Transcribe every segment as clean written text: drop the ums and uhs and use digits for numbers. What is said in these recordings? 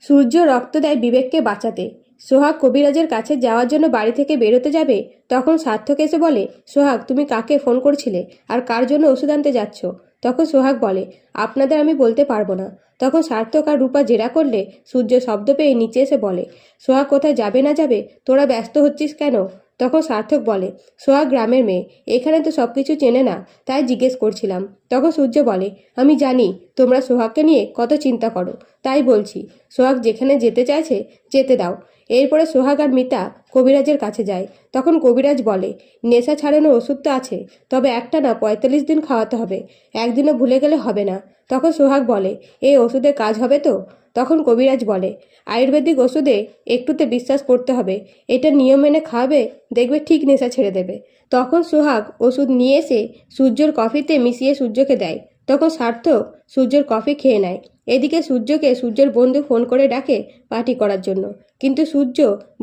সূর্য রক্ত দেয় বিবেককে বাঁচাতে। সোহাগ কবিরাজের কাছে যাওয়ার জন্য বাড়ি থেকে বেরোতে যাবে, তখন সার্থক এসে বলে, সোহাগ তুমি কাকে ফোন করছিলে আর কার জন্য ওষুধ আনতে যাচ্ছ? তখন সোহাগ বলে, আপনাদের আমি বলতে পারবো না। তখন সার্থক আর রূপা জেরা করলে সূর্য শব্দ পেয়ে নিচে এসে বলে, সোহাগ কোথায় যাবে না যাবে, তোরা ব্যস্ত হচ্ছিস কেন? তখন সার্থক বলে, সোহাগ গ্রামের মেয়ে, এখানে তো সব কিছু চেনে না, তাই জিজ্ঞেস করছিলাম। তখন সূর্য বলে, আমি জানি তোমরা সোহাগকে নিয়ে কত চিন্তা করো, তাই বলছি সোহাগ যেখানে যেতে চাইছে যেতে দাও। এরপরে সোহাগ আর মিতা কবিরাজের কাছে যায়। তখন কবিরাজ বলে, নেশা ছাড়ানোর ওষুধ তো আছে, তবে একটা না ৪৫ দিন খাওয়াতে হবে, একদিনও ভুলে গেলে হবে না। তখন সোহাগ বলে, এই ওষুধে কাজ হবে তো? তখন কবিরাজ বলে, আয়ুর্বেদিক ওষুধে একটুতে বিশ্বাস করতে হবে, এটা নিয়ম মেনে খাওয়াবে, দেখবে ঠিক নেশা ছেড়ে দেবে। তখন সোহাগ ওষুধ নিয়ে এসে সূর্যর কফিতে মিশিয়ে সূর্যকে দেয়। তখন সার্থক সূর্যের কফি খেয়ে নেয়। এদিকে সূর্যকে সূর্যের বন্ধু ফোন করে ডাকে পার্টি করার জন্য, কিন্তু সূর্য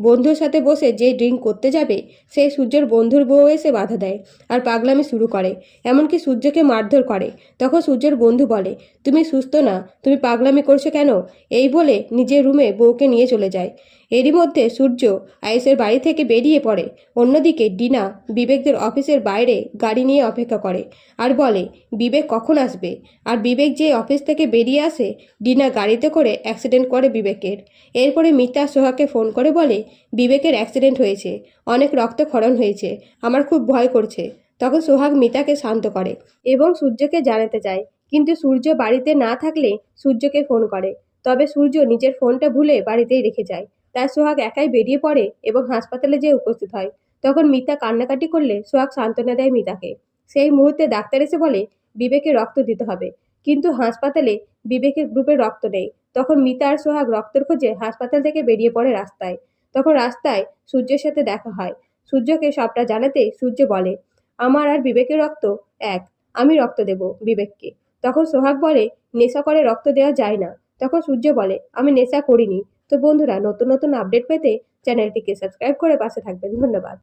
বন্ধুর সাথে বসে যে ড্রিঙ্ক করতে যাবে, সেই সূর্যের বন্ধুর বউ এসে বাধা দেয় আর পাগলামি শুরু করে, এমনকি সূর্যকে মারধর করে। তখন সূর্যের বন্ধু বলে, তুমি সুস্থ না, তুমি পাগলামি করছো কেন? এই বলে নিজের রুমে বউকে নিয়ে চলে যায়। এরই মধ্যে সূর্য আয়েশের বাড়ি থেকে বেরিয়ে পড়ে। অন্যদিকে ডিনা বিবেকদের অফিসের বাইরে গাড়ি নিয়ে অপেক্ষা করে আর বলে, বিবেক কখন আসবে? আর বিবেক যে অফিস থেকে বেরিয়ে আসে, ডিনা গাড়িতে করে অ্যাক্সিডেন্ট করে বিবেকের। এরপরে মিতা সোহাগকে ফোন করে বলে, বিবেকের অ্যাক্সিডেন্ট হয়েছে, অনেক রক্তক্ষরণ হয়েছে, আমার খুব ভয় করছে। তখন সোহাগ মিতাকে শান্ত করে এবং সূর্যকে জানাতে চায়, কিন্তু সূর্য বাড়িতে না থাকলে সূর্যকে ফোন করে, তবে সূর্য নিজের ফোনটা ভুলে বাড়িতেই রেখে যায়। তাই সোহাগ একাই বেরিয়ে পড়ে এবং হাসপাতালে যেয়ে উপস্থিত হয়। তখন মিতা কান্নাকাটি করলে সোহাগ সান্ত্বনা দেয় মিতাকে। সেই মুহূর্তে ডাক্তার এসে বলে, বিবেকে রক্ত দিতে হবে, কিন্তু হাসপাতালে বিবেকের গ্রুপে রক্ত নেই। তখন মিতা আর সোহাগ রক্তের খোঁজে হাসপাতাল থেকে বেরিয়ে পড়ে রাস্তায়। তখন রাস্তায় সূর্যের সাথে দেখা হয়। সূর্যকে সবটা জানাতে সূর্য বলে, আমার আর বিবেকের রক্ত এক, আমি রক্ত দেব বিবেককে। তখন সোহাগ বলে, নেশা করে রক্ত দেওয়া যায় না। তখন সূর্য বলে, আমি নেশা করিনি। তো বন্ধুরা, নতুন নতুন আপডেট পেতে চ্যানেলটিকে সাবস্ক্রাইব করে পাশে থাকবেন। ধন্যবাদ।